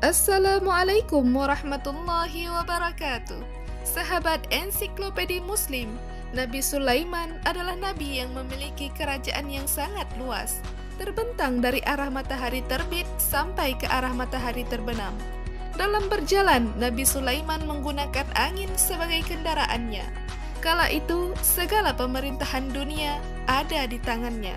Assalamualaikum warahmatullahi wabarakatuh. Sahabat ensiklopedi Muslim, Nabi Sulaiman adalah nabi yang memiliki kerajaan yang sangat luas, terbentang dari arah matahari terbit sampai ke arah matahari terbenam. Dalam berjalan, Nabi Sulaiman menggunakan angin sebagai kendaraannya. Kala itu, segala pemerintahan dunia ada di tangannya.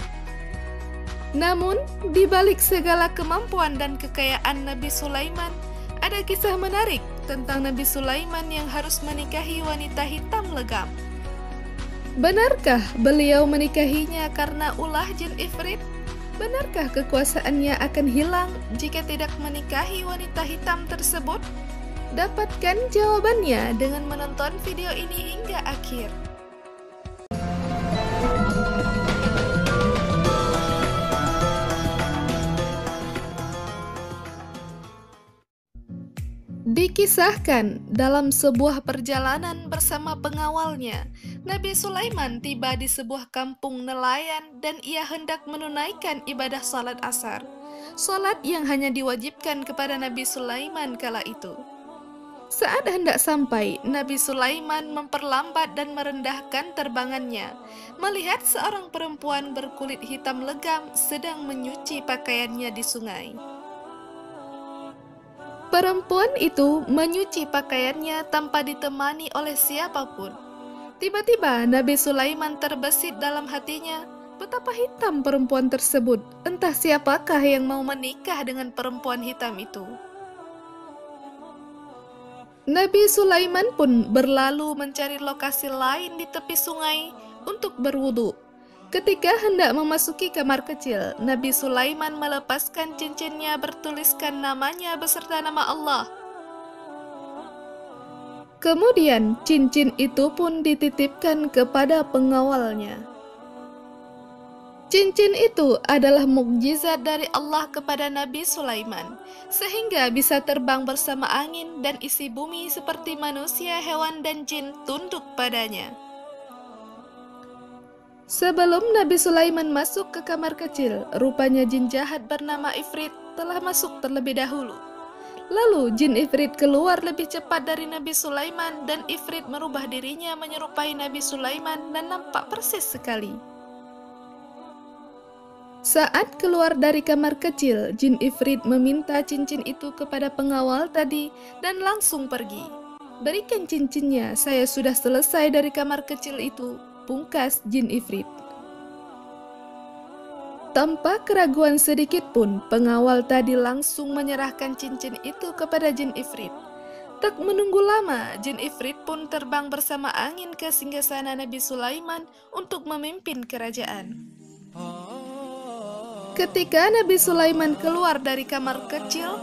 Namun, di balik segala kemampuan dan kekayaan Nabi Sulaiman, ada kisah menarik tentang Nabi Sulaiman yang harus menikahi wanita hitam legam. Benarkah beliau menikahinya karena ulah jin ifrit? Benarkah kekuasaannya akan hilang jika tidak menikahi wanita hitam tersebut? Dapatkan jawabannya dengan menonton video ini hingga akhir. Dikisahkan dalam sebuah perjalanan bersama pengawalnya, Nabi Sulaiman tiba di sebuah kampung nelayan dan ia hendak menunaikan ibadah salat asar. Salat yang hanya diwajibkan kepada Nabi Sulaiman kala itu. Saat hendak sampai, Nabi Sulaiman memperlambat dan merendahkan terbangannya, melihat seorang perempuan berkulit hitam legam sedang menyuci pakaiannya di sungai. Perempuan itu menyuci pakaiannya tanpa ditemani oleh siapapun. Tiba-tiba Nabi Sulaiman terbesit dalam hatinya, betapa hitam perempuan tersebut. Entah siapakah yang mau menikah dengan perempuan hitam itu. Nabi Sulaiman pun berlalu mencari lokasi lain di tepi sungai untuk berwudu. Ketika hendak memasuki kamar kecil, Nabi Sulaiman melepaskan cincinnya bertuliskan namanya beserta nama Allah. Kemudian cincin itu pun dititipkan kepada pengawalnya. Cincin itu adalah mukjizat dari Allah kepada Nabi Sulaiman, sehingga bisa terbang bersama angin dan isi bumi seperti manusia, hewan, dan jin tunduk padanya. Sebelum Nabi Sulaiman masuk ke kamar kecil, rupanya jin jahat bernama Ifrit telah masuk terlebih dahulu. Lalu jin Ifrit keluar lebih cepat dari Nabi Sulaiman dan Ifrit merubah dirinya menyerupai Nabi Sulaiman dan nampak persis sekali. Saat keluar dari kamar kecil, jin Ifrit meminta cincin itu kepada pengawal tadi dan langsung pergi. Berikan cincinnya, saya sudah selesai dari kamar kecil itu, pungkas jin Ifrit. Tanpa keraguan sedikit pun, pengawal tadi langsung menyerahkan cincin itu kepada jin Ifrit. Tak menunggu lama, jin Ifrit pun terbang bersama angin ke singgasana Nabi Sulaiman untuk memimpin kerajaan. Ketika Nabi Sulaiman keluar dari kamar kecil,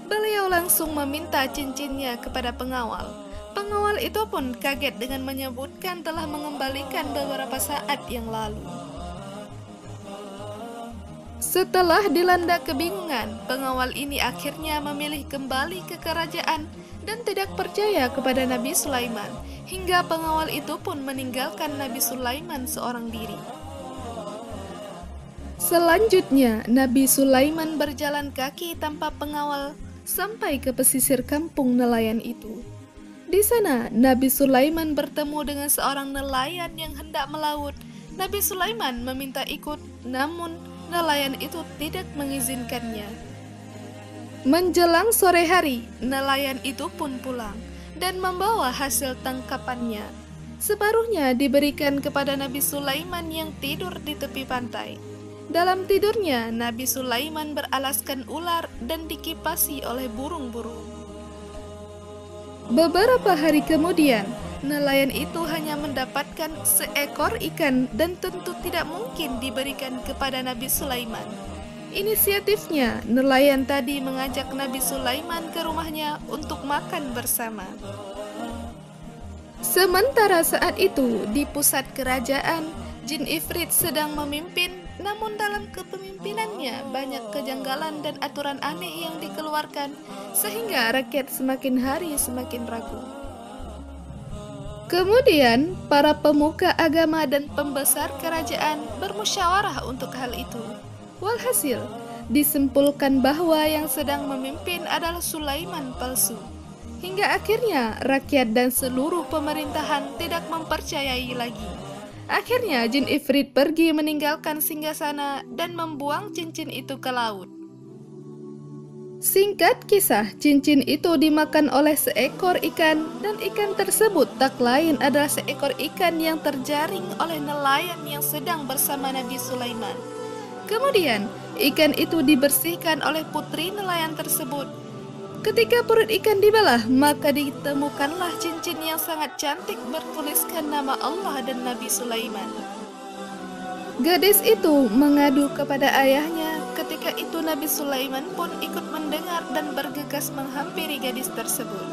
beliau langsung meminta cincinnya kepada pengawal. Pengawal itu pun kaget dengan menyebutkan telah mengembalikan beberapa saat yang lalu. Setelah dilanda kebingungan, pengawal ini akhirnya memilih kembali ke kerajaan dan tidak percaya kepada Nabi Sulaiman, hingga pengawal itu pun meninggalkan Nabi Sulaiman seorang diri. Selanjutnya, Nabi Sulaiman berjalan kaki tanpa pengawal sampai ke pesisir kampung nelayan itu. Di sana, Nabi Sulaiman bertemu dengan seorang nelayan yang hendak melaut. Nabi Sulaiman meminta ikut, namun nelayan itu tidak mengizinkannya. Menjelang sore hari, nelayan itu pun pulang dan membawa hasil tangkapannya. Separuhnya diberikan kepada Nabi Sulaiman yang tidur di tepi pantai. Dalam tidurnya, Nabi Sulaiman beralaskan ular dan dikipasi oleh burung-burung. Beberapa hari kemudian, nelayan itu hanya mendapatkan seekor ikan dan tentu tidak mungkin diberikan kepada Nabi Sulaiman. Inisiatifnya, nelayan tadi mengajak Nabi Sulaiman ke rumahnya untuk makan bersama. Sementara saat itu, di pusat kerajaan, jin Ifrit sedang memimpin, namun dalam kepemimpinannya banyak kejanggalan dan aturan aneh yang dikeluarkan, sehingga rakyat semakin hari semakin ragu. Kemudian, para pemuka agama dan pembesar kerajaan bermusyawarah untuk hal itu. Walhasil, Disimpulkan bahwa yang sedang memimpin adalah Sulaiman palsu. Hingga akhirnya rakyat dan seluruh pemerintahan tidak mempercayai lagi. Akhirnya jin Ifrit pergi meninggalkan singgasana dan membuang cincin itu ke laut. Singkat kisah, cincin itu dimakan oleh seekor ikan dan ikan tersebut tak lain adalah seekor ikan yang terjaring oleh nelayan yang sedang bersama Nabi Sulaiman. Kemudian, ikan itu dibersihkan oleh putri nelayan tersebut. Ketika perut ikan dibelah, maka ditemukanlah cincin yang sangat cantik bertuliskan nama Allah dan Nabi Sulaiman. Gadis itu mengadu kepada ayahnya. Ketika itu Nabi Sulaiman pun ikut mendengar dan bergegas menghampiri gadis tersebut.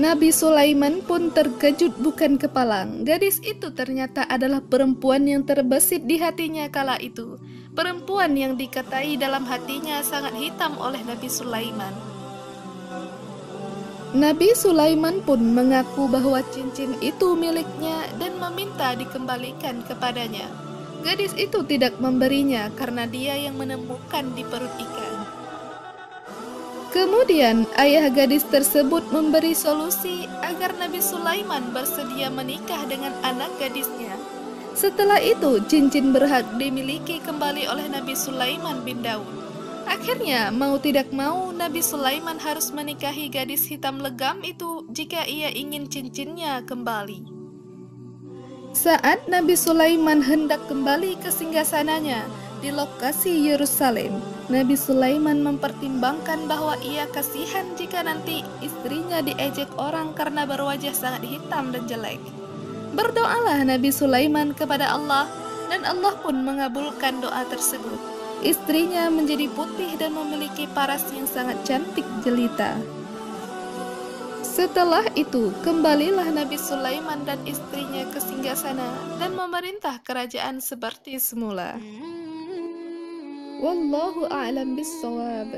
Nabi Sulaiman pun terkejut bukan kepalang. Gadis itu ternyata adalah perempuan yang terbesit di hatinya kala itu. Perempuan yang dikatai dalam hatinya sangat hitam oleh Nabi Sulaiman. Nabi Sulaiman pun mengaku bahwa cincin itu miliknya dan meminta dikembalikan kepadanya. Gadis itu tidak memberinya karena dia yang menemukan di perut ikan. Kemudian ayah gadis tersebut memberi solusi agar Nabi Sulaiman bersedia menikah dengan anak gadisnya. Setelah itu cincin berhak dimiliki kembali oleh Nabi Sulaiman bin Daud. Akhirnya mau tidak mau Nabi Sulaiman harus menikahi gadis hitam legam itu jika ia ingin cincinnya kembali. Saat Nabi Sulaiman hendak kembali ke singgasananya di lokasi Yerusalem, Nabi Sulaiman mempertimbangkan bahwa ia kasihan jika nanti istrinya diejek orang karena berwajah sangat hitam dan jelek. Berdoalah Nabi Sulaiman kepada Allah dan Allah pun mengabulkan doa tersebut. Istrinya menjadi putih dan memiliki paras yang sangat cantik jelita. Setelah itu, kembalilah Nabi Sulaiman dan istrinya ke singgasana dan memerintah kerajaan seperti semula. Wallahu a'lam bissawab.